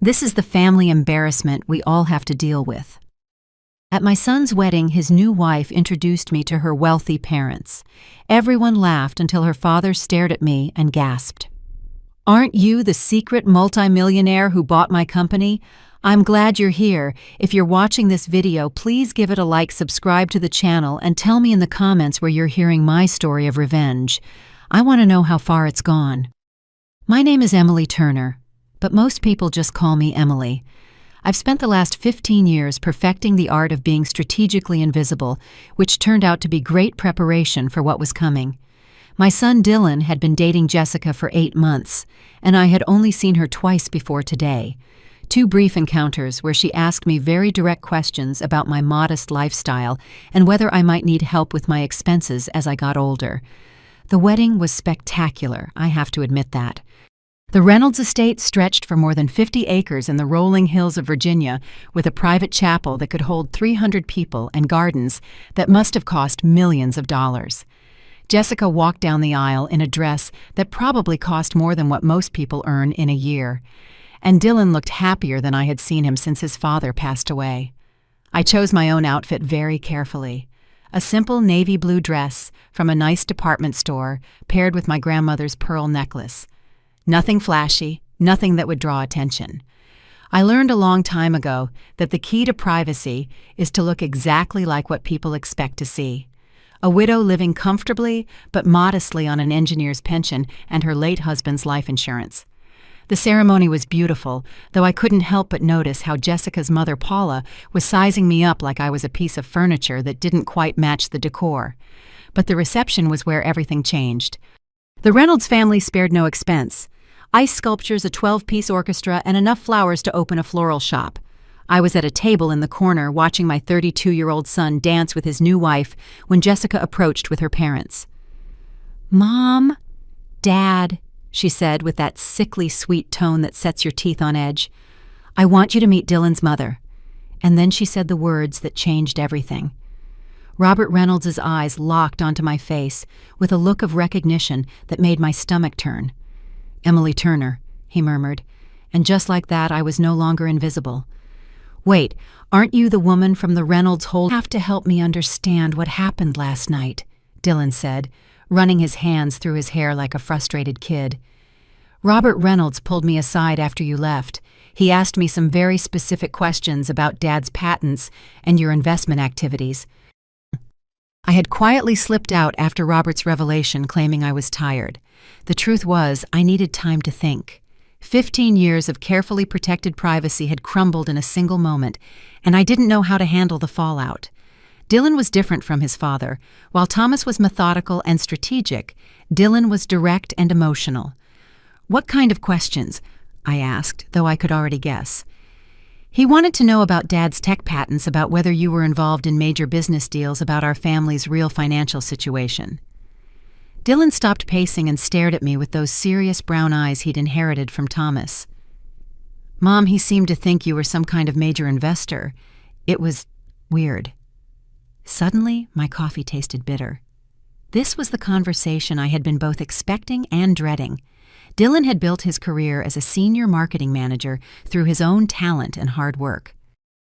This is the family embarrassment we all have to deal with. At my son's wedding, his new wife introduced me to her wealthy parents. Everyone laughed until her father stared at me and gasped. "Aren't you the secret multi-millionaire who bought my company? I'm glad you're here. If you're watching this video, please give it a like, subscribe to the channel, and tell me in the comments where you're hearing my story of revenge. I want to know how far it's gone." My name is Emily Turner, but most people just call me Emily. I've spent the last 15 years perfecting the art of being strategically invisible, which turned out to be great preparation for what was coming. My son Dylan had been dating Jessica for 8 months, and I had only seen her twice before today. 2 brief encounters where she asked me very direct questions about my modest lifestyle and whether I might need help with my expenses as I got older. The wedding was spectacular, I have to admit that. The Reynolds estate stretched for more than 50 acres in the rolling hills of Virginia, with a private chapel that could hold 300 people and gardens that must have cost millions of dollars. Jessica walked down the aisle in a dress that probably cost more than what most people earn in a year. And Dylan looked happier than I had seen him since his father passed away. I chose my own outfit very carefully. A simple navy blue dress from a nice department store paired with my grandmother's pearl necklace. Nothing flashy, nothing that would draw attention. I learned a long time ago that the key to privacy is to look exactly like what people expect to see. A widow living comfortably but modestly on an engineer's pension and her late husband's life insurance. The ceremony was beautiful, though I couldn't help but notice how Jessica's mother, Paula, was sizing me up like I was a piece of furniture that didn't quite match the decor. But the reception was where everything changed. The Reynolds family spared no expense. Ice sculptures, a 12-piece orchestra, and enough flowers to open a floral shop. I was at a table in the corner watching my 32-year-old son dance with his new wife when Jessica approached with her parents. "Mom, Dad," she said with that sickly sweet tone that sets your teeth on edge, "I want you to meet Dylan's mother." And then she said the words that changed everything. Robert Reynolds' eyes locked onto my face with a look of recognition that made my stomach turn. "Emily Turner," he murmured, and just like that I was no longer invisible. "Wait, aren't you the woman from the Reynolds hole?" "You have to help me understand what happened last night," Dylan said, running his hands through his hair like a frustrated kid. "Robert Reynolds pulled me aside after you left. He asked me some very specific questions about Dad's patents and your investment activities." I had quietly slipped out after Robert's revelation, claiming I was tired. The truth was, I needed time to think. 15 years of carefully protected privacy had crumbled in a single moment, and I didn't know how to handle the fallout. Dylan was different from his father. While Thomas was methodical and strategic, Dylan was direct and emotional. "What kind of questions?" I asked, though I could already guess. "He wanted to know about Dad's tech patents, about whether you were involved in major business deals, about our family's real financial situation." Dylan stopped pacing and stared at me with those serious brown eyes he'd inherited from Thomas. "Mom, he seemed to think you were some kind of major investor. It was weird." Suddenly, my coffee tasted bitter. This was the conversation I had been both expecting and dreading. Dylan had built his career as a senior marketing manager through his own talent and hard work.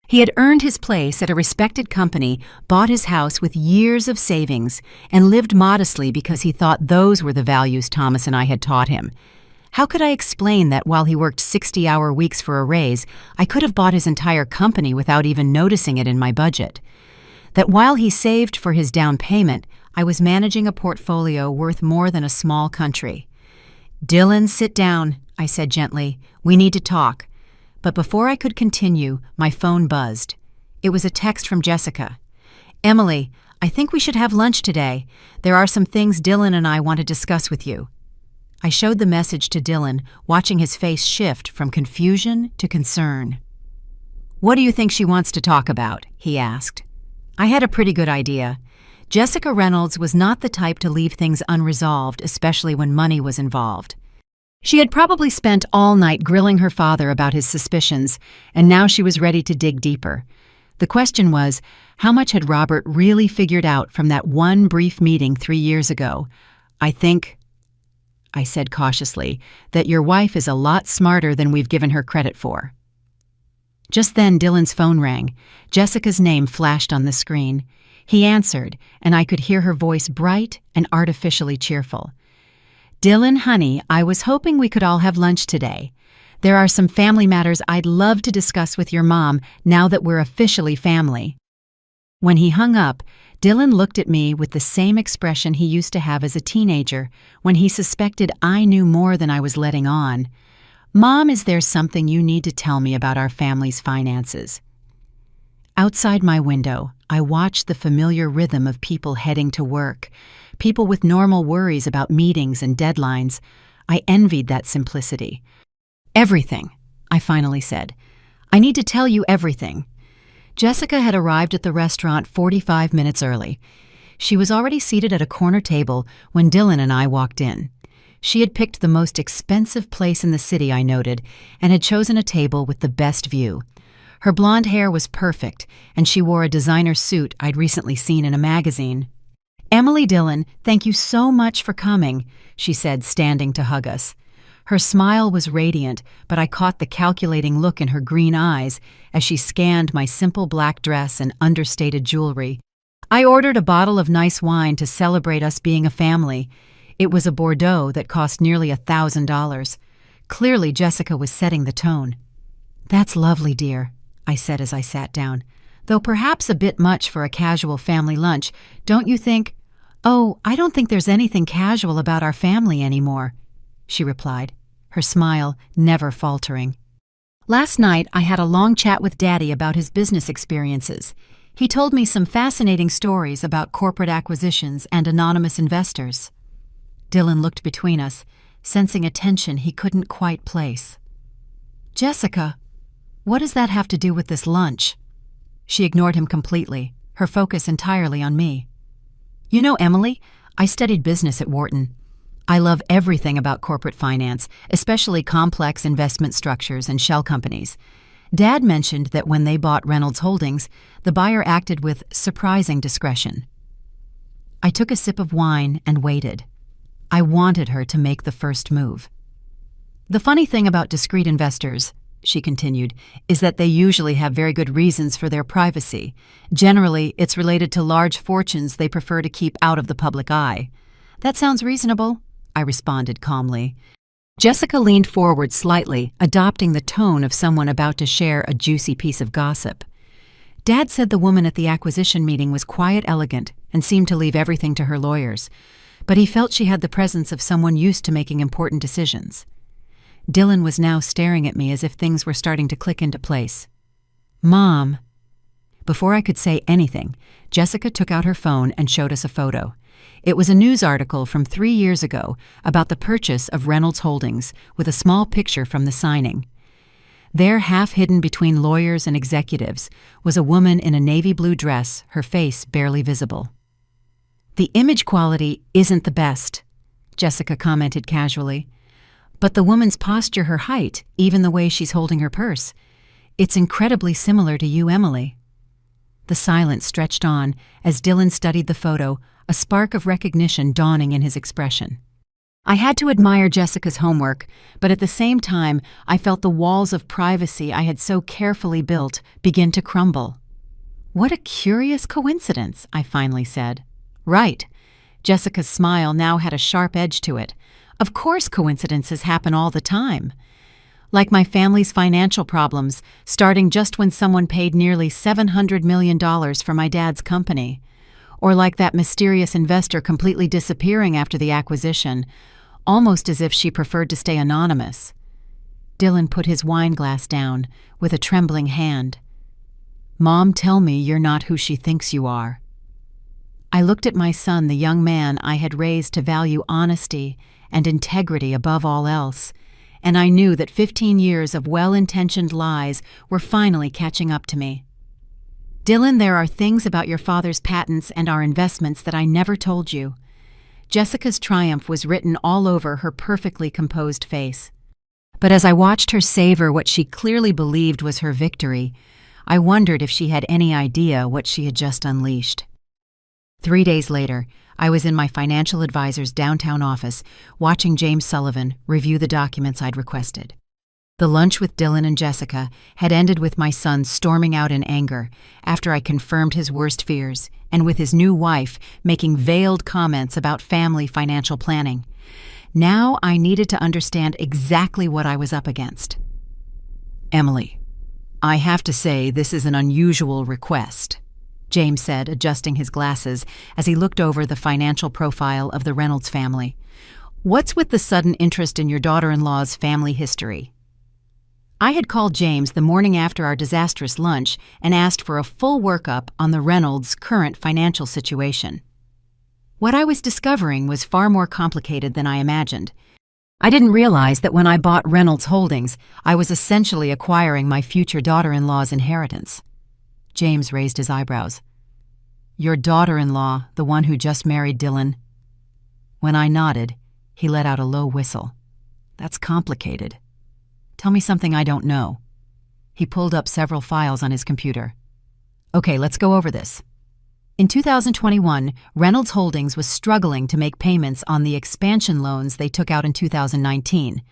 He had earned his place at a respected company, bought his house with years of savings, and lived modestly because he thought those were the values Thomas and I had taught him. How could I explain that while he worked 60-hour weeks for a raise, I could have bought his entire company without even noticing it in my budget? That while he saved for his down payment, I was managing a portfolio worth more than a small country? "Dylan, sit down," I said gently. "We need to talk." But before I could continue, my phone buzzed. It was a text from Jessica. "Emily, I think we should have lunch today. There are some things Dylan and I want to discuss with you." I showed the message to Dylan, watching his face shift from confusion to concern. "What do you think she wants to talk about?" he asked. I had a pretty good idea. Jessica Reynolds was not the type to leave things unresolved, especially when money was involved. She had probably spent all night grilling her father about his suspicions, and now she was ready to dig deeper. The question was, how much had Robert really figured out from that one brief meeting 3 years ago? "I think," I said cautiously, "that your wife is a lot smarter than we've given her credit for." Just then, Dylan's phone rang. Jessica's name flashed on the screen. He answered, and I could hear her voice bright and artificially cheerful. "Dylan, honey, I was hoping we could all have lunch today. There are some family matters I'd love to discuss with your mom now that we're officially family." When he hung up, Dylan looked at me with the same expression he used to have as a teenager when he suspected I knew more than I was letting on. "Mom, is there something you need to tell me about our family's finances?" Outside my window, I watched the familiar rhythm of people heading to work, people with normal worries about meetings and deadlines. I envied that simplicity. "Everything," I finally said. "I need to tell you everything." Jessica had arrived at the restaurant 45 minutes early. She was already seated at a corner table when Dylan and I walked in. She had picked the most expensive place in the city, I noted, and had chosen a table with the best view. Her blonde hair was perfect, and she wore a designer suit I'd recently seen in a magazine. "Emily, Dylan, thank you so much for coming," she said, standing to hug us. Her smile was radiant, but I caught the calculating look in her green eyes as she scanned my simple black dress and understated jewelry. I ordered a bottle of nice wine to celebrate us being a family. It was a Bordeaux that cost nearly $1,000. Clearly, Jessica was setting the tone. "That's lovely, dear," I said as I sat down, "though perhaps a bit much for a casual family lunch, don't you think?" "Oh, I don't think there's anything casual about our family anymore," she replied, her smile never faltering. "Last night I had a long chat with Daddy about his business experiences. He told me some fascinating stories about corporate acquisitions and anonymous investors." Dylan looked between us, sensing a tension he couldn't quite place. "Jessica, what does that have to do with this lunch?" She ignored him completely, her focus entirely on me. "You know, Emily, I studied business at Wharton. I love everything about corporate finance, especially complex investment structures and shell companies. Dad mentioned that when they bought Reynolds Holdings, the buyer acted with surprising discretion." I took a sip of wine and waited. I wanted her to make the first move. "The funny thing about discreet investors," she continued, "is that they usually have very good reasons for their privacy. Generally, it's related to large fortunes they prefer to keep out of the public eye." "That sounds reasonable," I responded calmly. Jessica leaned forward slightly, adopting the tone of someone about to share a juicy piece of gossip. "Dad said the woman at the acquisition meeting was quiet, elegant, and seemed to leave everything to her lawyers, but he felt she had the presence of someone used to making important decisions." Dylan was now staring at me as if things were starting to click into place. "Mom." Before I could say anything, Jessica took out her phone and showed us a photo. It was a news article from 3 years ago about the purchase of Reynolds Holdings, with a small picture from the signing. There, half hidden between lawyers and executives, was a woman in a navy blue dress, her face barely visible. "The image quality isn't the best," Jessica commented casually. "But the woman's posture, her height, even the way she's holding her purse, it's incredibly similar to you, Emily." The silence stretched on as Dylan studied the photo, a spark of recognition dawning in his expression. I had to admire Jessica's homework, but at the same time, I felt the walls of privacy I had so carefully built begin to crumble. "What a curious coincidence," I finally said. "Right." Jessica's smile now had a sharp edge to it. "Of course coincidences happen all the time. Like my family's financial problems, starting just when someone paid nearly $700 million for my dad's company. Or like that mysterious investor completely disappearing after the acquisition, almost as if she preferred to stay anonymous." Dylan put his wine glass down with a trembling hand. "Mom, tell me you're not who she thinks you are." I looked at my son, the young man I had raised to value honesty and integrity above all else, and I knew that 15 years of well-intentioned lies were finally catching up to me. "Dylan, there are things about your father's patents and our investments that I never told you." Jessica's triumph was written all over her perfectly composed face. But as I watched her savor what she clearly believed was her victory, I wondered if she had any idea what she had just unleashed. 3 days later, I was in my financial advisor's downtown office watching James Sullivan review the documents I'd requested. The lunch with Dylan and Jessica had ended with my son storming out in anger after I confirmed his worst fears, and with his new wife making veiled comments about family financial planning. Now I needed to understand exactly what I was up against. "Emily, I have to say this is an unusual request," James said, adjusting his glasses as he looked over the financial profile of the Reynolds family. "What's with the sudden interest in your daughter-in-law's family history?" I had called James the morning after our disastrous lunch and asked for a full workup on the Reynolds' current financial situation. What I was discovering was far more complicated than I imagined. I didn't realize that when I bought Reynolds Holdings, I was essentially acquiring my future daughter-in-law's inheritance. James raised his eyebrows. "Your daughter-in-law, the one who just married Dylan?" When I nodded, he let out a low whistle. "That's complicated. Tell me something I don't know." He pulled up several files on his computer. "Okay, let's go over this." In 2021, Reynolds Holdings was struggling to make payments on the expansion loans they took out in 2019.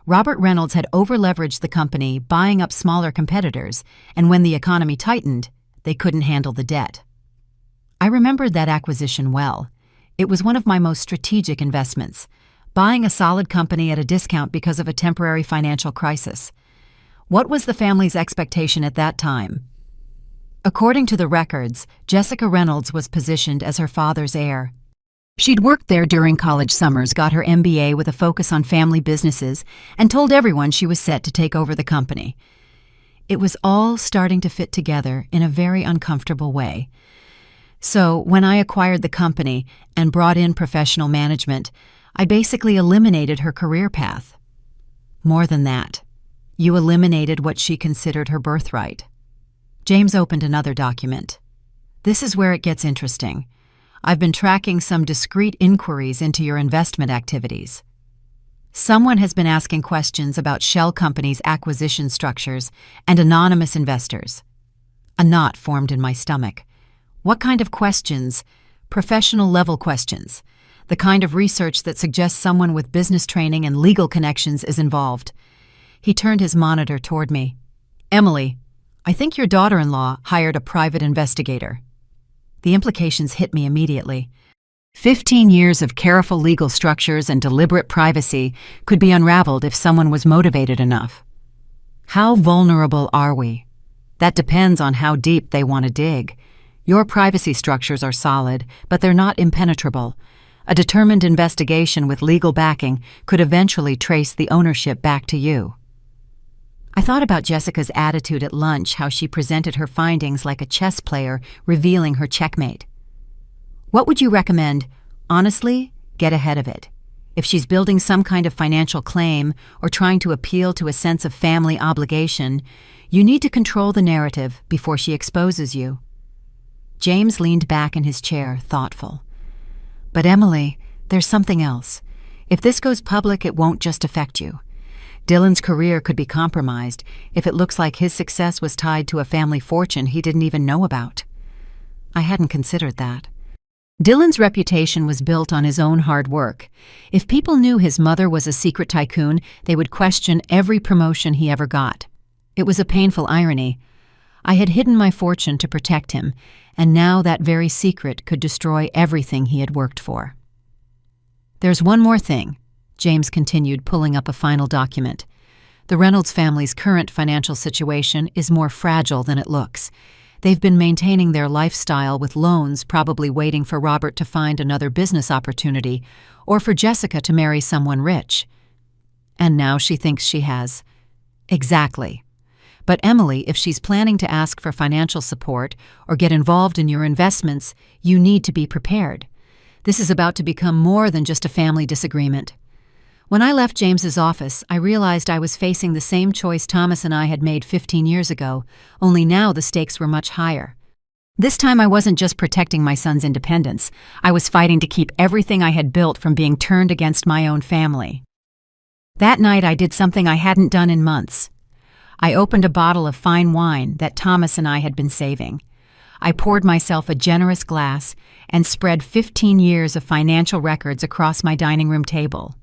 Robert Reynolds had over-leveraged the company, buying up smaller competitors, and when the economy tightened, they couldn't handle the debt. I remembered that acquisition well. It was one of my most strategic investments, buying a solid company at a discount because of a temporary financial crisis. What was the family's expectation at that time? According to the records, Jessica Reynolds was positioned as her father's heir. She'd worked there during college summers, got her MBA with a focus on family businesses, and told everyone she was set to take over the company. It was all starting to fit together in a very uncomfortable way. So, when I acquired the company and brought in professional management, I basically eliminated her career path. More than that, you eliminated what she considered her birthright. James opened another document. "This is where it gets interesting. I've been tracking some discreet inquiries into your investment activities. Someone has been asking questions about shell companies' acquisition structures and anonymous investors." A knot formed in my stomach. What kind of questions? Professional-level questions. The kind of research that suggests someone with business training and legal connections is involved. He turned his monitor toward me. "Emily, I think your daughter-in-law hired a private investigator." The implications hit me immediately. 15 years of careful legal structures and deliberate privacy could be unraveled if someone was motivated enough. How vulnerable are we? That depends on how deep they want to dig. Your privacy structures are solid, but they're not impenetrable. A determined investigation with legal backing could eventually trace the ownership back to you. I thought about Jessica's attitude at lunch, how she presented her findings like a chess player revealing her checkmate. What would you recommend? Honestly, get ahead of it. If she's building some kind of financial claim or trying to appeal to a sense of family obligation, you need to control the narrative before she exposes you. James leaned back in his chair, thoughtful. "But Emily, there's something else. If this goes public, it won't just affect you. Dylan's career could be compromised if it looks like his success was tied to a family fortune he didn't even know about." I hadn't considered that. Dylan's reputation was built on his own hard work. If people knew his mother was a secret tycoon, they would question every promotion he ever got. It was a painful irony. I had hidden my fortune to protect him, and now that very secret could destroy everything he had worked for. "There's one more thing," James continued, pulling up a final document. "The Reynolds family's current financial situation is more fragile than it looks. They've been maintaining their lifestyle with loans, probably waiting for Robert to find another business opportunity or for Jessica to marry someone rich. And now she thinks she has." "Exactly. But Emily, if she's planning to ask for financial support or get involved in your investments, you need to be prepared. This is about to become more than just a family disagreement." When I left James's office, I realized I was facing the same choice Thomas and I had made 15 years ago, only now the stakes were much higher. This time I wasn't just protecting my son's independence, I was fighting to keep everything I had built from being turned against my own family. That night I did something I hadn't done in months. I opened a bottle of fine wine that Thomas and I had been saving. I poured myself a generous glass and spread 15 years of financial records across my dining room table.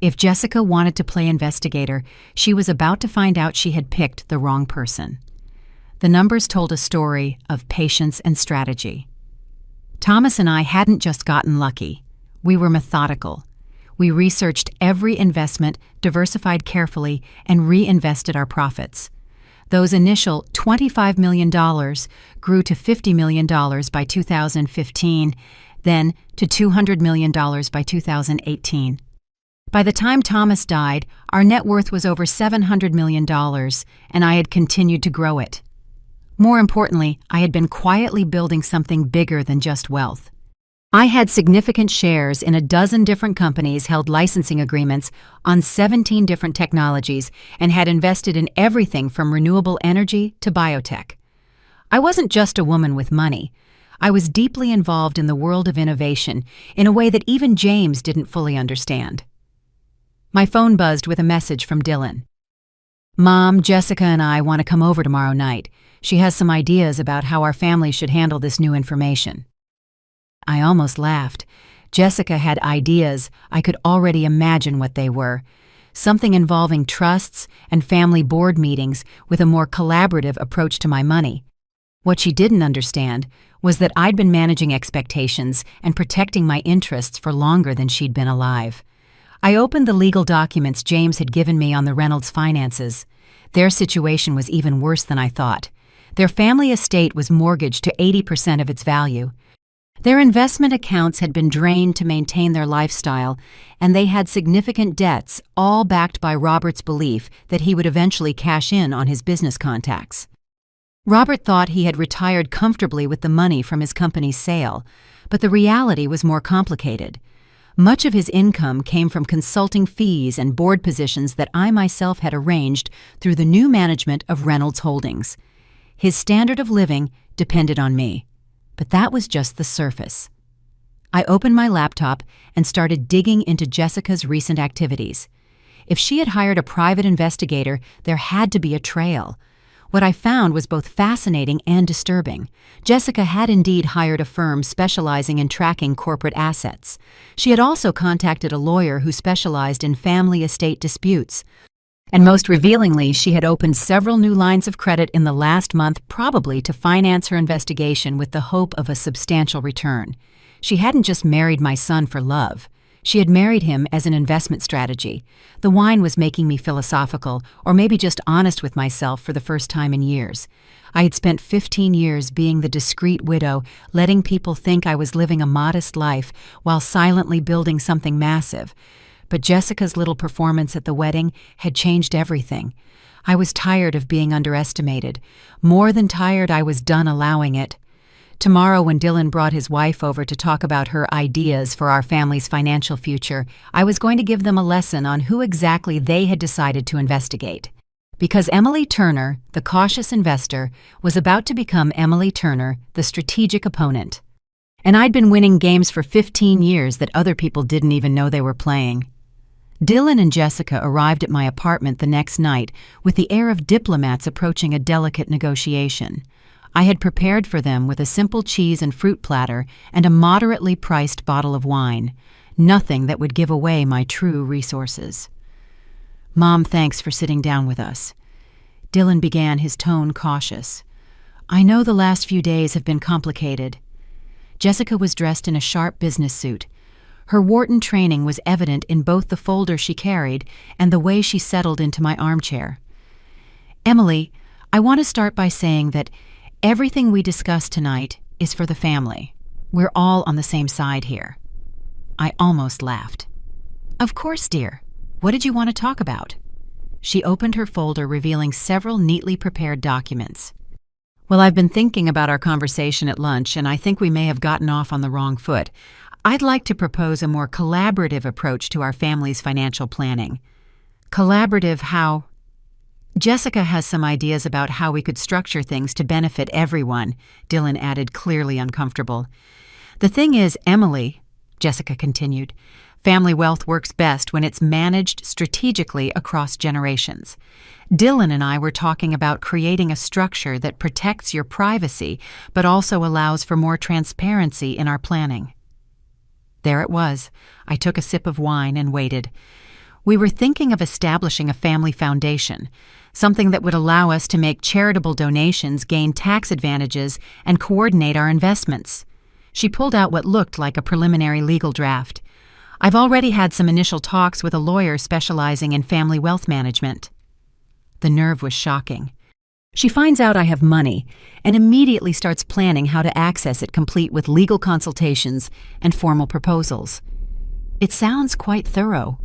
If Jessica wanted to play investigator, she was about to find out she had picked the wrong person. The numbers told a story of patience and strategy. Thomas and I hadn't just gotten lucky. We were methodical. We researched every investment, diversified carefully, and reinvested our profits. Those initial $25 million grew to $50 million by 2015, then to $200 million by 2018. By the time Thomas died, our net worth was over $700 million, and I had continued to grow it. More importantly, I had been quietly building something bigger than just wealth. I had significant shares in a dozen different companies, held licensing agreements on 17 different technologies, and had invested in everything from renewable energy to biotech. I wasn't just a woman with money. I was deeply involved in the world of innovation in a way that even James didn't fully understand. My phone buzzed with a message from Dylan. "Mom, Jessica and I want to come over tomorrow night. She has some ideas about how our family should handle this new information." I almost laughed. Jessica had ideas. I could already imagine what they were. Something involving trusts and family board meetings with a more collaborative approach to my money. What she didn't understand was that I'd been managing expectations and protecting my interests for longer than she'd been alive. I opened the legal documents James had given me on the Reynolds finances. Their situation was even worse than I thought. Their family estate was mortgaged to 80% of its value. Their investment accounts had been drained to maintain their lifestyle, and they had significant debts, all backed by Robert's belief that he would eventually cash in on his business contacts. Robert thought he had retired comfortably with the money from his company's sale, but the reality was more complicated. Much of his income came from consulting fees and board positions that I myself had arranged through the new management of Reynolds Holdings. His standard of living depended on me, but that was just the surface. I opened my laptop and started digging into Jessica's recent activities. If she had hired a private investigator, there had to be a trail. What I found was both fascinating and disturbing. Jessica had indeed hired a firm specializing in tracking corporate assets. She had also contacted a lawyer who specialized in family estate disputes. And most revealingly, she had opened several new lines of credit in the last month, probably to finance her investigation with the hope of a substantial return. She hadn't just married my son for love. She had married him as an investment strategy. The wine was making me philosophical, or maybe just honest with myself for the first time in years. I had spent 15 years being the discreet widow, letting people think I was living a modest life while silently building something massive. But Jessica's little performance at the wedding had changed everything. I was tired of being underestimated. More than tired, I was done allowing it. Tomorrow, when Dylan brought his wife over to talk about her ideas for our family's financial future, I was going to give them a lesson on who exactly they had decided to investigate. Because Emily Turner, the cautious investor, was about to become Emily Turner, the strategic opponent. And I'd been winning games for 15 years that other people didn't even know they were playing. Dylan and Jessica arrived at my apartment the next night with the air of diplomats approaching a delicate negotiation. I had prepared for them with a simple cheese and fruit platter and a moderately priced bottle of wine, nothing that would give away my true resources. "Mom, thanks for sitting down with us." Dylan began, his tone cautious. "I know the last few days have been complicated." Jessica was dressed in a sharp business suit. Her Wharton training was evident in both the folder she carried and the way she settled into my armchair. "Emily, I want to start by saying that everything we discuss tonight is for the family. We're all on the same side here." I almost laughed. "Of course, dear. What did you want to talk about?" She opened her folder, revealing several neatly prepared documents. "Well, I've been thinking about our conversation at lunch, and I think we may have gotten off on the wrong foot. I'd like to propose a more collaborative approach to our family's financial planning." "Collaborative how?" "Jessica has some ideas about how we could structure things to benefit everyone," Dylan added, clearly uncomfortable. "The thing is, Emily," Jessica continued, "family wealth works best when it's managed strategically across generations. Dylan and I were talking about creating a structure that protects your privacy but also allows for more transparency in our planning." There it was. I took a sip of wine and waited. We were thinking of establishing a family foundation, something that would allow us to make charitable donations, gain tax advantages, and coordinate our investments. She pulled out what looked like a preliminary legal draft. I've already had some initial talks with a lawyer specializing in family wealth management. The nerve was shocking. She finds out I have money and immediately starts planning how to access it, complete with legal consultations and formal proposals. It sounds quite thorough.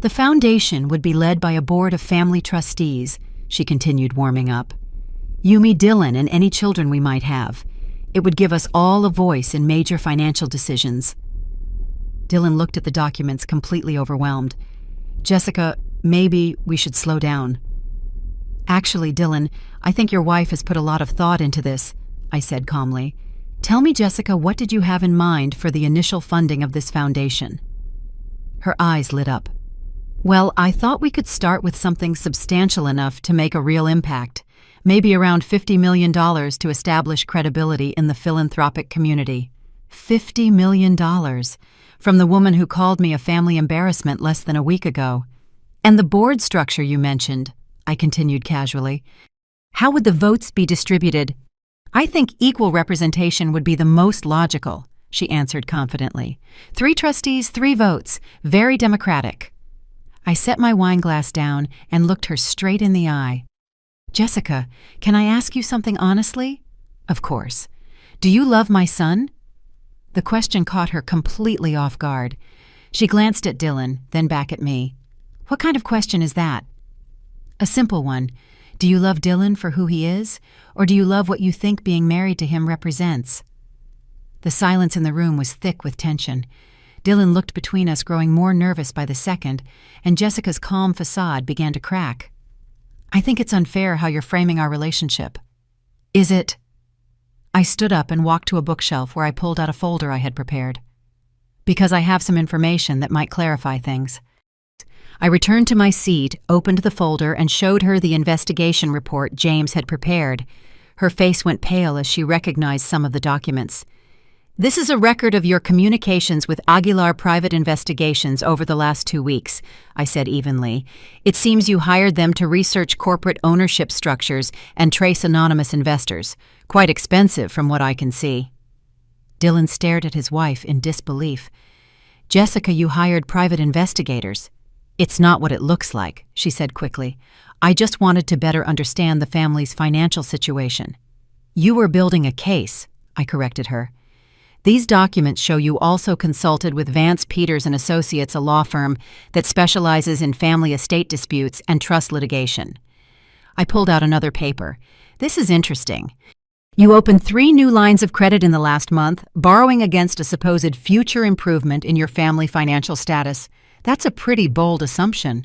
The foundation would be led by a board of family trustees, she continued, warming up. You, me, Dylan, and any children we might have. It would give us all a voice in major financial decisions. Dylan looked at the documents, completely overwhelmed. Jessica, maybe we should slow down. Actually, Dylan, I think your wife has put a lot of thought into this, I said calmly. Tell me, Jessica, what did you have in mind for the initial funding of this foundation? Her eyes lit up. Well, I thought we could start with something substantial enough to make a real impact, maybe around $50 million to establish credibility in the philanthropic community. $50 million, from the woman who called me a family embarrassment less than a week ago. And the board structure you mentioned, I continued casually. How would the votes be distributed? I think equal representation would be the most logical, she answered confidently. 3 trustees, 3 votes, very democratic. I set my wine glass down and looked her straight in the eye. Jessica, can I ask you something honestly? Of course. Do you love my son? The question caught her completely off guard. She glanced at Dylan, then back at me. What kind of question is that? A simple one. Do you love Dylan for who he is, or do you love what you think being married to him represents? The silence in the room was thick with tension. Dylan looked between us, growing more nervous by the second, and Jessica's calm facade began to crack. I think it's unfair how you're framing our relationship. Is it? I stood up and walked to a bookshelf where I pulled out a folder I had prepared. Because I have some information that might clarify things. I returned to my seat, opened the folder, and showed her the investigation report James had prepared. Her face went pale as she recognized some of the documents. This is a record of your communications with Aguilar Private Investigations over the last 2 weeks, I said evenly. It seems you hired them to research corporate ownership structures and trace anonymous investors. Quite expensive from what I can see. Dylan stared at his wife in disbelief. Jessica, you hired private investigators. It's not what it looks like, she said quickly. I just wanted to better understand the family's financial situation. You were building a case, I corrected her. These documents show you also consulted with Vance Peters and Associates, a law firm that specializes in family estate disputes and trust litigation. I pulled out another paper. This is interesting. You opened 3 new lines of credit in the last month, borrowing against a supposed future improvement in your family financial status. That's a pretty bold assumption.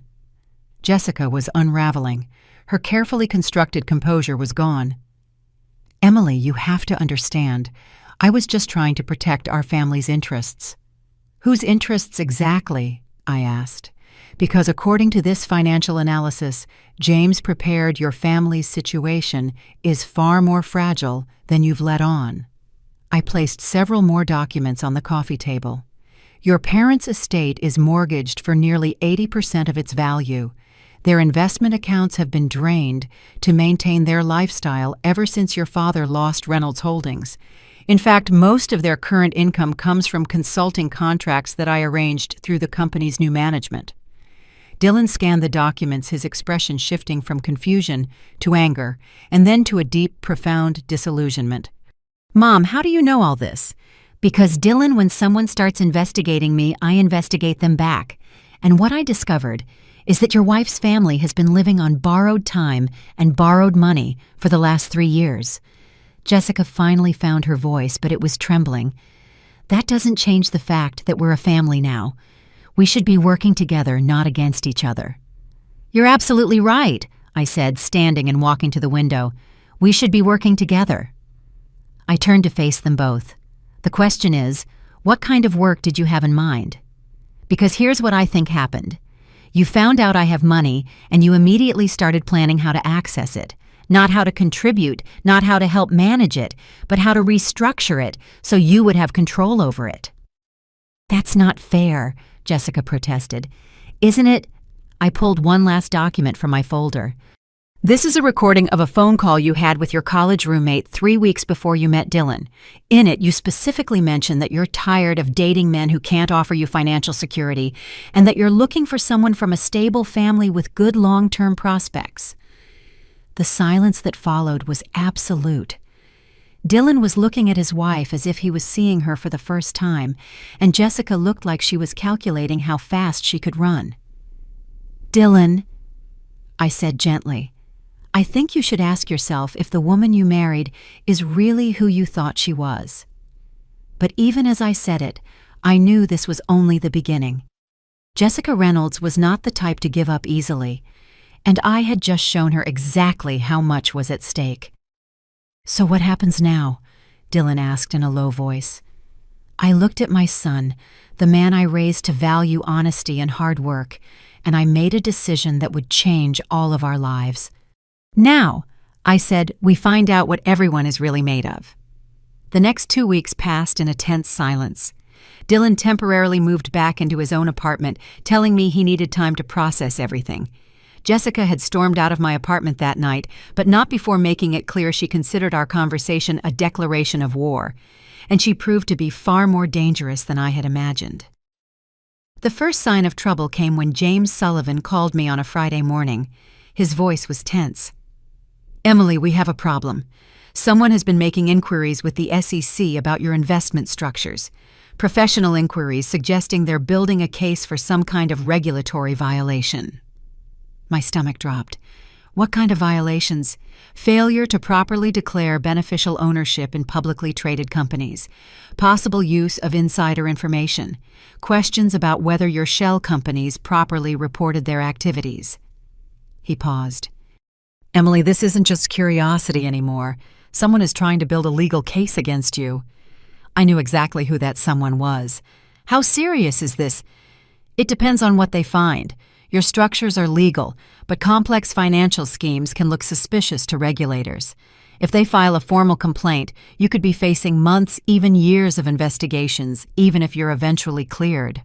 Jessica was unraveling. Her carefully constructed composure was gone. Emily, you have to understand. I was just trying to protect our family's interests. Whose interests exactly? I asked. Because according to this financial analysis, James prepared your family's situation is far more fragile than you've let on. I placed several more documents on the coffee table. Your parents' estate is mortgaged for nearly 80% of its value. Their investment accounts have been drained to maintain their lifestyle ever since your father lost Reynolds Holdings. In fact, most of their current income comes from consulting contracts that I arranged through the company's new management. Dylan scanned the documents, his expression shifting from confusion to anger, and then to a deep, profound disillusionment. Mom, how do you know all this? Because Dylan, when someone starts investigating me, I investigate them back. And what I discovered is that your wife's family has been living on borrowed time and borrowed money for the last 3 years. Jessica finally found her voice, but it was trembling. That doesn't change the fact that we're a family now. We should be working together, not against each other. You're absolutely right, I said, standing and walking to the window. We should be working together. I turned to face them both. The question is, what kind of work did you have in mind? Because here's what I think happened. You found out I have money, and you immediately started planning how to access it. Not how to contribute, not how to help manage it, but how to restructure it so you would have control over it. That's not fair, Jessica protested. Isn't it? I pulled one last document from my folder. This is a recording of a phone call you had with your college roommate 3 weeks before you met Dylan. In it, you specifically mention that you're tired of dating men who can't offer you financial security and that you're looking for someone from a stable family with good long-term prospects. The silence that followed was absolute. Dylan was looking at his wife as if he was seeing her for the first time, and Jessica looked like she was calculating how fast she could run. "Dylan," I said gently, "I think you should ask yourself if the woman you married is really who you thought she was." But even as I said it, I knew this was only the beginning. Jessica Reynolds was not the type to give up easily, and I had just shown her exactly how much was at stake. "So what happens now?" Dylan asked in a low voice. I looked at my son, the man I raised to value honesty and hard work, and I made a decision that would change all of our lives. "Now," I said, "we find out what everyone is really made of." The next 2 weeks passed in a tense silence. Dylan temporarily moved back into his own apartment, telling me he needed time to process everything. Jessica had stormed out of my apartment that night, but not before making it clear she considered our conversation a declaration of war, and she proved to be far more dangerous than I had imagined. The first sign of trouble came when James Sullivan called me on a Friday morning. His voice was tense. "Emily, we have a problem. Someone has been making inquiries with the SEC about your investment structures. Professional inquiries suggesting they're building a case for some kind of regulatory violation." My stomach dropped. What kind of violations? Failure to properly declare beneficial ownership in publicly traded companies, possible use of insider information, questions about whether your shell companies properly reported their activities. He paused. "Emily, this isn't just curiosity anymore. Someone is trying to build a legal case against you." I knew exactly who that someone was. "How serious is this?" "It depends on what they find. Your structures are legal, but complex financial schemes can look suspicious to regulators. If they file a formal complaint, you could be facing months, even years of investigations, even if you're eventually cleared."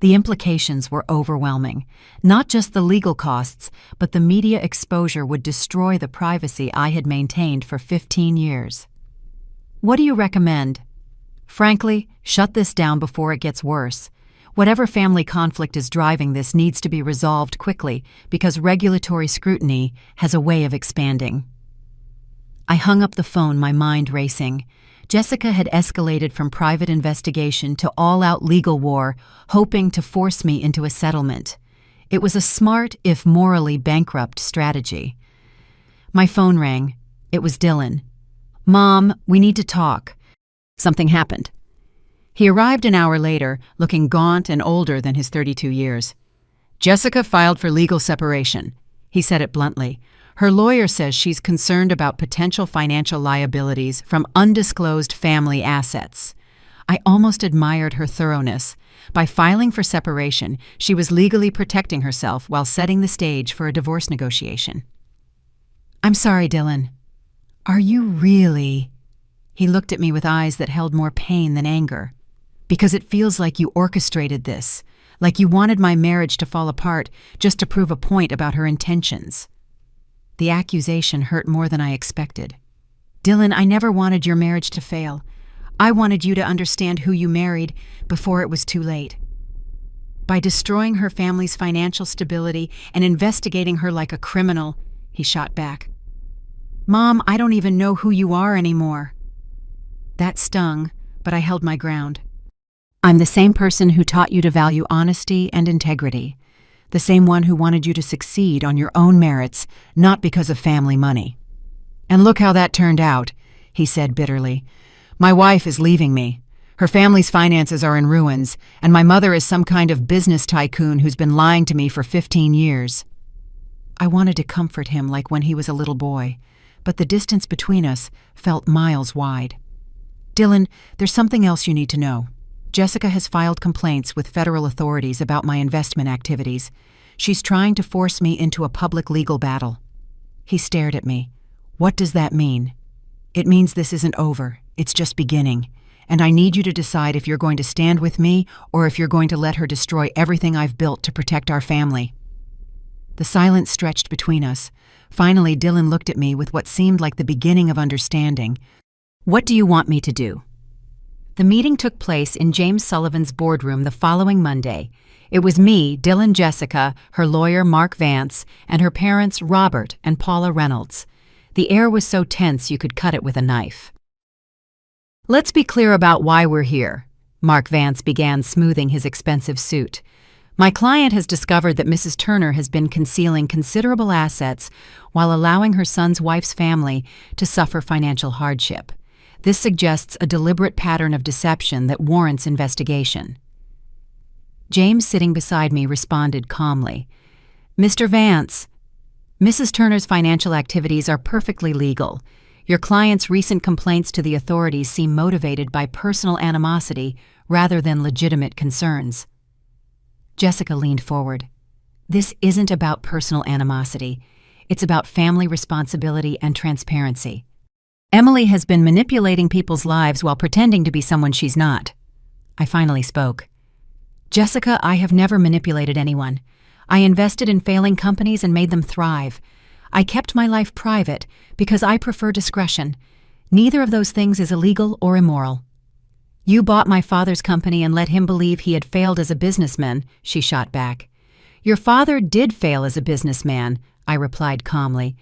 The implications were overwhelming. Not just the legal costs, but the media exposure would destroy the privacy I had maintained for 15 years. "What do you recommend?" "Frankly, shut this down before it gets worse. Whatever family conflict is driving this needs to be resolved quickly because regulatory scrutiny has a way of expanding." I hung up the phone, my mind racing. Jessica had escalated from private investigation to all-out legal war, hoping to force me into a settlement. It was a smart, if morally bankrupt, strategy. My phone rang. It was Dylan. "Mom, we need to talk." Something happened. He arrived an hour later, looking gaunt and older than his 32 years. "Jessica filed for legal separation." He said it bluntly. "Her lawyer says she's concerned about potential financial liabilities from undisclosed family assets." I almost admired her thoroughness. By filing for separation, she was legally protecting herself while setting the stage for a divorce negotiation. "I'm sorry, Dylan." "Are you really?" He looked at me with eyes that held more pain than anger. "Because it feels like you orchestrated this, like you wanted my marriage to fall apart just to prove a point about her intentions." The accusation hurt more than I expected. "Dylan, I never wanted your marriage to fail. I wanted you to understand who you married before it was too late. By destroying her family's financial stability and investigating her like a criminal," he shot back. "Mom, I don't even know who you are anymore." That stung, but I held my ground. "I'm the same person who taught you to value honesty and integrity. The same one who wanted you to succeed on your own merits, not because of family money. And look how that turned out," he said bitterly. "My wife is leaving me. Her family's finances are in ruins, and my mother is some kind of business tycoon who's been lying to me for 15 years. I wanted to comfort him like when he was a little boy, but the distance between us felt miles wide. "Dylan, there's something else you need to know. Jessica has filed complaints with federal authorities about my investment activities. She's trying to force me into a public legal battle." He stared at me. "What does that mean?" "It means this isn't over. It's just beginning. and I need you to decide if you're going to stand with me or if you're going to let her destroy everything I've built to protect our family." The silence stretched between us. Finally, Dylan looked at me with what seemed like the beginning of understanding. "What do you want me to do?" The meeting took place in James Sullivan's boardroom the following Monday. It was me, Dylan Jessica, her lawyer Mark Vance, and her parents Robert and Paula Reynolds. The air was so tense you could cut it with a knife. "Let's be clear about why we're here," Mark Vance began, smoothing his expensive suit. "My client has discovered that Mrs. Turner has been concealing considerable assets while allowing her son's wife's family to suffer financial hardship. This suggests a deliberate pattern of deception that warrants investigation." James, sitting beside me, responded calmly, "Mr. Vance, Mrs. Turner's financial activities are perfectly legal. Your client's recent complaints to the authorities seem motivated by personal animosity rather than legitimate concerns." Jessica leaned forward. "This isn't about personal animosity. It's about family responsibility and transparency. Emily has been manipulating people's lives while pretending to be someone she's not." I finally spoke. "Jessica, I have never manipulated anyone. I invested in failing companies and made them thrive. I kept my life private because I prefer discretion. Neither of those things is illegal or immoral." "You bought my father's company and let him believe he had failed as a businessman," she shot back. "Your father did fail as a businessman," I replied calmly.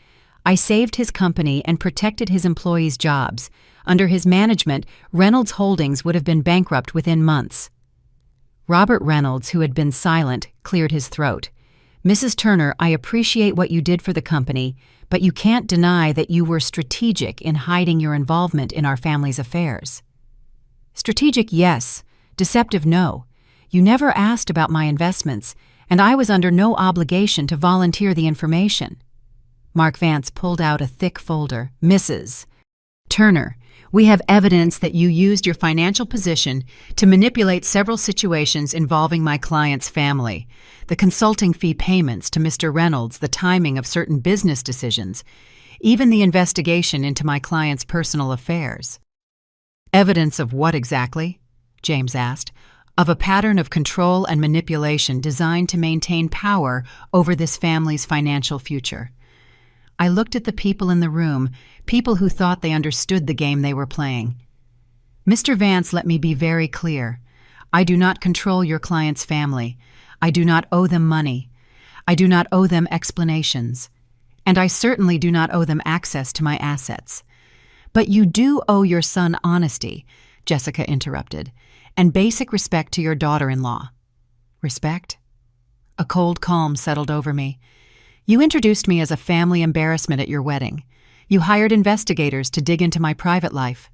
"I saved his company and protected his employees' jobs. Under his management, Reynolds Holdings would have been bankrupt within months." Robert Reynolds, who had been silent, cleared his throat. "Mrs. Turner, I appreciate what you did for the company, but you can't deny that you were strategic in hiding your involvement in our family's affairs." "Strategic, yes. Deceptive, no. You never asked about my investments, and I was under no obligation to volunteer the information." Mark Vance pulled out a thick folder. "Mrs. Turner, we have evidence that you used your financial position to manipulate several situations involving my client's family. The consulting fee payments to Mr. Reynolds, the timing of certain business decisions, even the investigation into my client's personal affairs." "Evidence of what exactly?" James asked. "Of a pattern of control and manipulation designed to maintain power over this family's financial future." I looked at the people in the room, people who thought they understood the game they were playing. "Mr. Vance, let me be very clear. I do not control your client's family. I do not owe them money. I do not owe them explanations. And I certainly do not owe them access to my assets. But you do owe your son honesty," Jessica interrupted, "and basic respect to your daughter-in-law." "Respect?" A cold calm settled over me. "You introduced me as a family embarrassment at your wedding. You hired investigators to dig into my private life.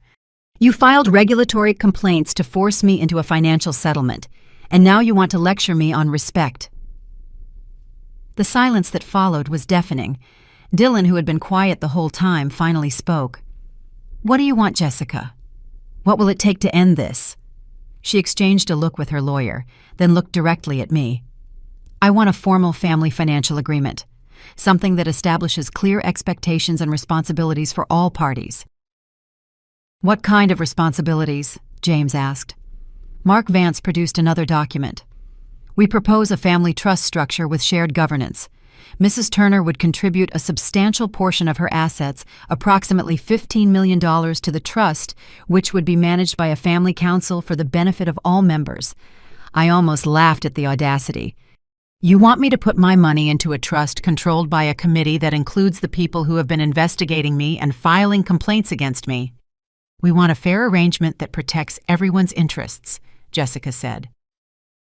You filed regulatory complaints to force me into a financial settlement, and now you want to lecture me on respect." The silence that followed was deafening. Dylan, who had been quiet the whole time, finally spoke. "What do you want, Jessica? What will it take to end this?" She exchanged a look with her lawyer, then looked directly at me. "I want a formal family financial agreement. Something that establishes clear expectations and responsibilities for all parties." "What kind of responsibilities?" James asked. Mark Vance produced another document. "We propose a family trust structure with shared governance. Mrs. Turner would contribute a substantial portion of her assets, approximately $15 million, to the trust, which would be managed by a family council for the benefit of all members." I almost laughed at the audacity. "You want me to put my money into a trust controlled by a committee that includes the people who have been investigating me and filing complaints against me?" "We want a fair arrangement that protects everyone's interests," Jessica said.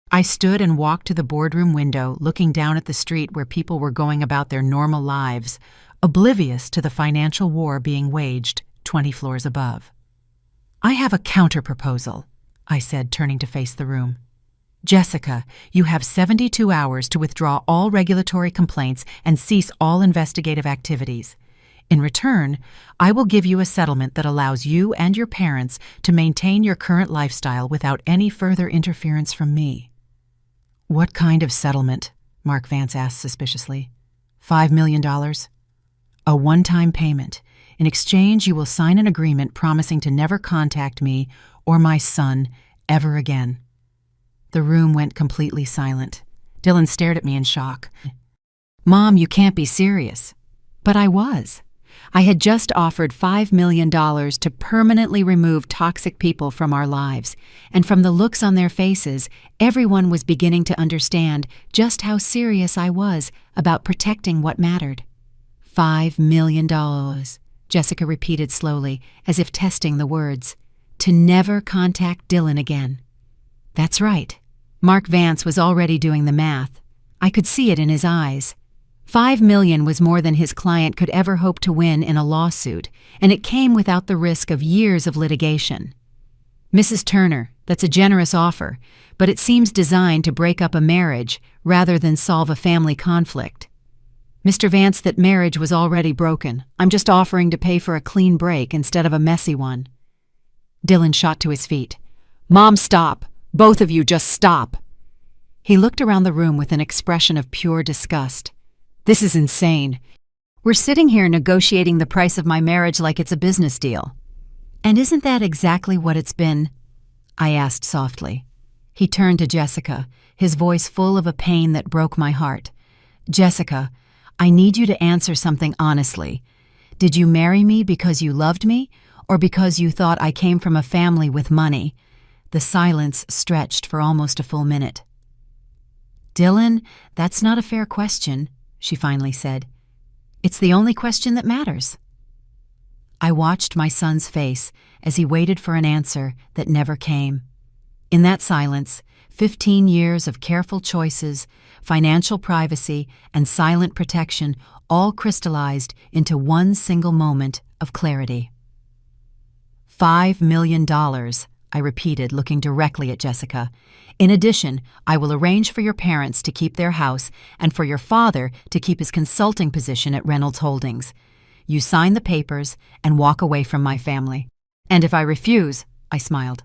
I stood and walked to the boardroom window, looking down at the street where people were going about their normal lives, oblivious to the financial war being waged 20 floors above. "I have a counter-proposal," I said, turning to face the room. "Jessica, you have 72 hours to withdraw all regulatory complaints and cease all investigative activities. In return, I will give you a settlement that allows you and your parents to maintain your current lifestyle without any further interference from me." "What kind of settlement?" Mark Vance asked suspiciously. $5 million? A one-time payment. In exchange, you will sign an agreement promising to never contact me or my son ever again." The room went completely silent. Dylan stared at me in shock. "Mom, you can't be serious." But I was. I had just offered $5 million to permanently remove toxic people from our lives, and from the looks on their faces, everyone was beginning to understand just how serious I was about protecting what mattered. $5 million, Jessica repeated slowly, as if testing the words. To never contact Dylan again. That's right. Mark Vance was already doing the math. I could see it in his eyes. $5 million was more than his client could ever hope to win in a lawsuit, and it came without the risk of years of litigation. "Mrs. Turner, that's a generous offer, but it seems designed to break up a marriage rather than solve a family conflict." "Mr. Vance, that marriage was already broken. I'm just offering to pay for a clean break instead of a messy one." Dylan shot to his feet. "Mom, stop! Both of you just stop!" He looked around the room with an expression of pure disgust. "This is insane. We're sitting here negotiating the price of my marriage like it's a business deal." "And isn't that exactly what it's been?" I asked softly. He turned to Jessica, his voice full of a pain that broke my heart. "Jessica, I need you to answer something honestly. Did you marry me because you loved me, or because you thought I came from a family with money?" The silence stretched for almost a full minute. "Dylan, that's not a fair question," she finally said. "It's the only question that matters." I watched my son's face as he waited for an answer that never came. In that silence, 15 years of careful choices, financial privacy, and silent protection all crystallized into one single moment of clarity. $5 million, I repeated, looking directly at Jessica. "In addition, I will arrange for your parents to keep their house and for your father to keep his consulting position at Reynolds Holdings. You sign the papers and walk away from my family. And if I refuse," I smiled.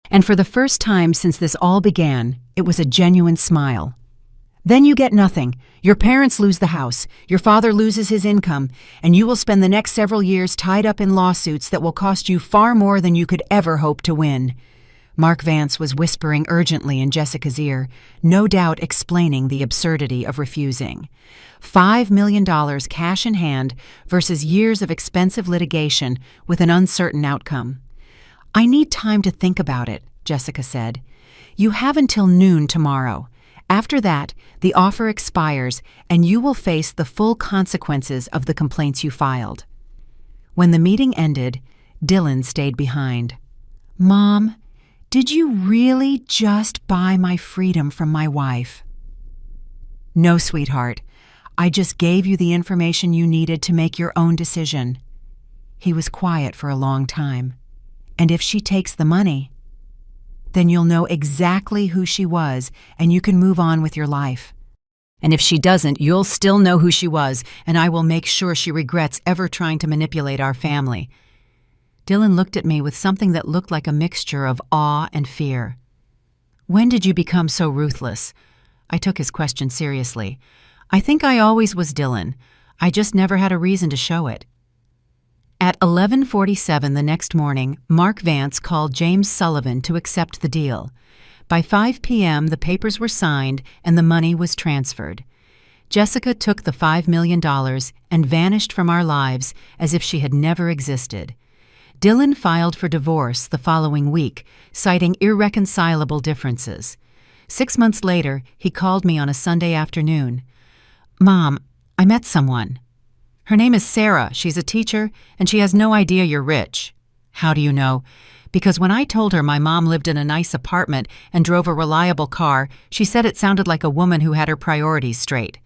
And for the first time since this all began, it was a genuine smile. "Then you get nothing. Your parents lose the house, your father loses his income, and you will spend the next several years tied up in lawsuits that will cost you far more than you could ever hope to win." Mark Vance was whispering urgently in Jessica's ear, no doubt explaining the absurdity of refusing. $5 million cash in hand versus years of expensive litigation with an uncertain outcome. "I need time to think about it," Jessica said. "You have until noon tomorrow. After that, the offer expires and you will face the full consequences of the complaints you filed." When the meeting ended, Dylan stayed behind. "Mom, did you really just buy my freedom from my wife?" "No, sweetheart. I just gave you the information you needed to make your own decision." He was quiet for a long time. "And if she takes the money, then you'll know exactly who she was and you can move on with your life. And if she doesn't, you'll still know who she was, and I will make sure she regrets ever trying to manipulate our family." Dylan looked at me with something that looked like a mixture of awe and fear. "When did you become so ruthless?" I took his question seriously. "I think I always was Dylan. I just never had a reason to show it." At 11:47 the next morning, Mark Vance called James Sullivan to accept the deal. By 5 p.m., the papers were signed and the money was transferred. Jessica took the $5 million and vanished from our lives as if she had never existed. Dylan filed for divorce the following week, citing irreconcilable differences. 6 months later, he called me on a Sunday afternoon. "Mom, I met someone. Her name is Sarah. She's a teacher, and she has no idea you're rich." "How do you know?" "Because when I told her my mom lived in a nice apartment and drove a reliable car, she said it sounded like a woman who had her priorities straight."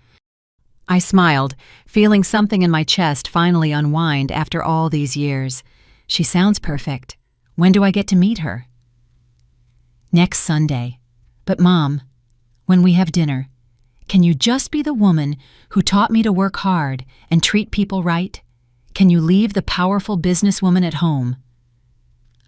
I smiled, feeling something in my chest finally unwind after all these years. She sounds perfect. When do I get to meet her? "Next Sunday. But Mom, when we have dinner, can you just be the woman who taught me to work hard and treat people right? Can you leave the powerful businesswoman at home?"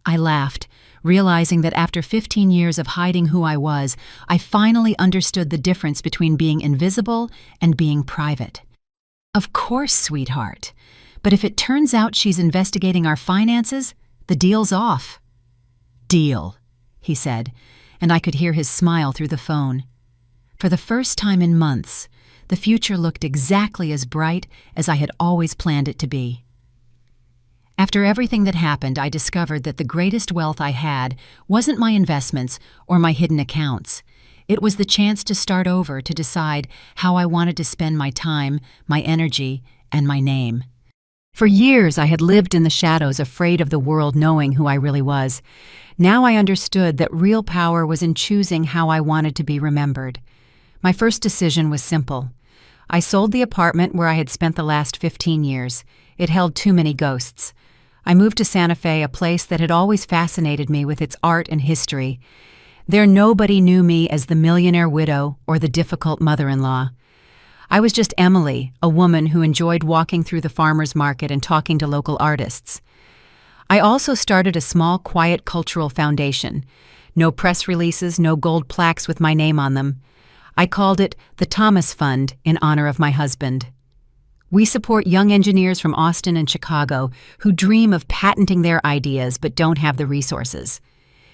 I laughed, realizing that after 15 years of hiding who I was, I finally understood the difference between being invisible and being private. Of course, sweetheart. But if it turns out she's investigating our finances, the deal's off. Deal, he said, and I could hear his smile through the phone. For the first time in months, the future looked exactly as bright as I had always planned it to be. After everything that happened, I discovered that the greatest wealth I had wasn't my investments or my hidden accounts. It was the chance to start over, to decide how I wanted to spend my time, my energy, and my name. For years, I had lived in the shadows, afraid of the world knowing who I really was. Now I understood that real power was in choosing how I wanted to be remembered. My first decision was simple. I sold the apartment where I had spent the last 15 years. It held too many ghosts. I moved to Santa Fe, a place that had always fascinated me with its art and history. There nobody knew me as the millionaire widow or the difficult mother-in-law. I was just Emily, a woman who enjoyed walking through the farmer's market and talking to local artists. I also started a small, quiet cultural foundation. No press releases, no gold plaques with my name on them. I called it the Thomas Fund in honor of my husband. We support young engineers from Austin and Chicago who dream of patenting their ideas but don't have the resources.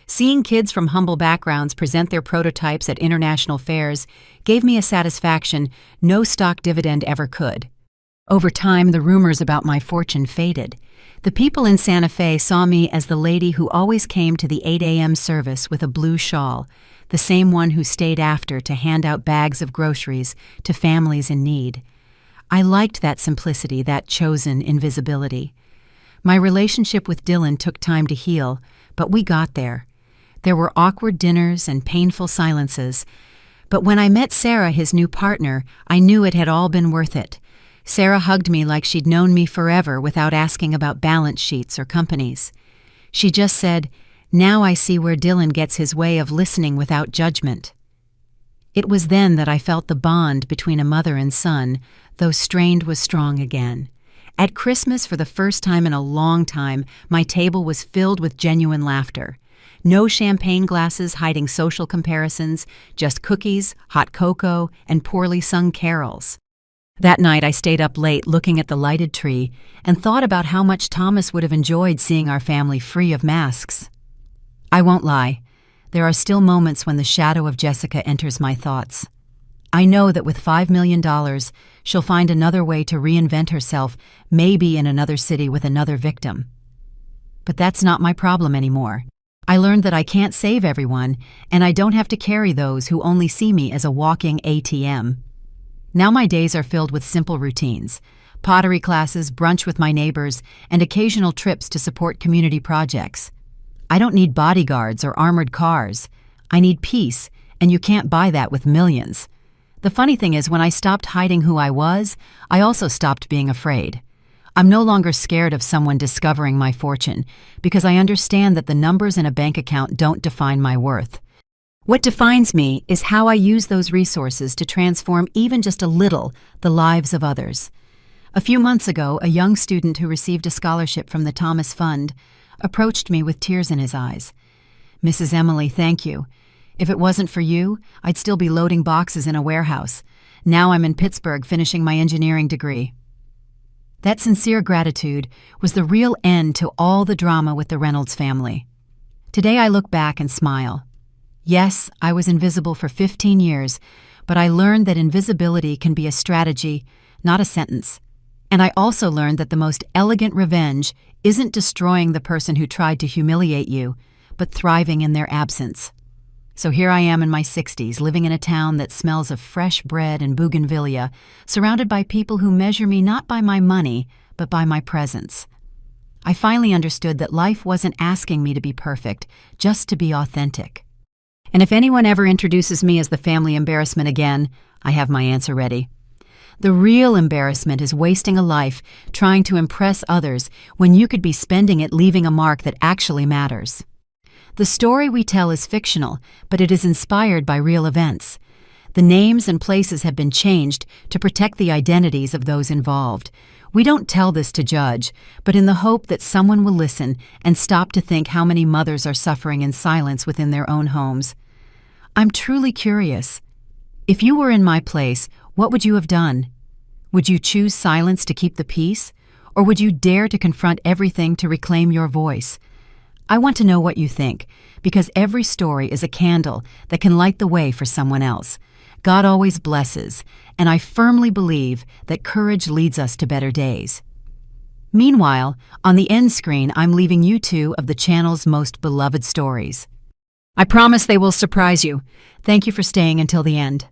Seeing kids from humble backgrounds present their prototypes at international fairs gave me a satisfaction no stock dividend ever could. Over time, the rumors about my fortune faded. The people in Santa Fe saw me as the lady who always came to the 8 a.m. service with a blue shawl, the same one who stayed after to hand out bags of groceries to families in need. I liked that simplicity, that chosen invisibility. My relationship with Dylan took time to heal, but we got there. There were awkward dinners and painful silences. But when I met Sarah, his new partner, I knew it had all been worth it. Sarah hugged me like she'd known me forever without asking about balance sheets or companies. She just said, "Now I see where Dylan gets his way of listening without judgment." It was then that I felt the bond between a mother and son, though strained, was strong again. At Christmas, for the first time in a long time, my table was filled with genuine laughter. No champagne glasses hiding social comparisons, just cookies, hot cocoa, and poorly sung carols. That night I stayed up late looking at the lighted tree and thought about how much Thomas would have enjoyed seeing our family free of masks. I won't lie, there are still moments when the shadow of Jessica enters my thoughts. I know that with $5 million, she'll find another way to reinvent herself, maybe in another city with another victim. But that's not my problem anymore. I learned that I can't save everyone, and I don't have to carry those who only see me as a walking ATM. Now my days are filled with simple routines: pottery classes, brunch with my neighbors, and occasional trips to support community projects. I don't need bodyguards or armored cars. I need peace, and you can't buy that with millions. The funny thing is, when I stopped hiding who I was, I also stopped being afraid. I'm no longer scared of someone discovering my fortune, because I understand that the numbers in a bank account don't define my worth. What defines me is how I use those resources to transform even just a little the lives of others. A few months ago, a young student who received a scholarship from the Thomas Fund approached me with tears in his eyes. "Mrs. Emily, thank you. If it wasn't for you, I'd still be loading boxes in a warehouse. Now I'm in Pittsburgh finishing my engineering degree." That sincere gratitude was the real end to all the drama with the Reynolds family. Today I look back and smile. Yes, I was invisible for 15 years, but I learned that invisibility can be a strategy, not a sentence. And I also learned that the most elegant revenge isn't destroying the person who tried to humiliate you, but thriving in their absence. So here I am in my 60s, living in a town that smells of fresh bread and bougainvillea, surrounded by people who measure me not by my money, but by my presence. I finally understood that life wasn't asking me to be perfect, just to be authentic. And if anyone ever introduces me as the family embarrassment again, I have my answer ready. The real embarrassment is wasting a life trying to impress others when you could be spending it leaving a mark that actually matters. The story we tell is fictional, but it is inspired by real events. The names and places have been changed to protect the identities of those involved. We don't tell this to judge, but in the hope that someone will listen and stop to think how many mothers are suffering in silence within their own homes. I'm truly curious. If you were in my place, what would you have done? Would you choose silence to keep the peace? Or would you dare to confront everything to reclaim your voice? I want to know what you think, because every story is a candle that can light the way for someone else. God always blesses, and I firmly believe that courage leads us to better days. Meanwhile, on the end screen, I'm leaving you two of the channel's most beloved stories. I promise they will surprise you. Thank you for staying until the end.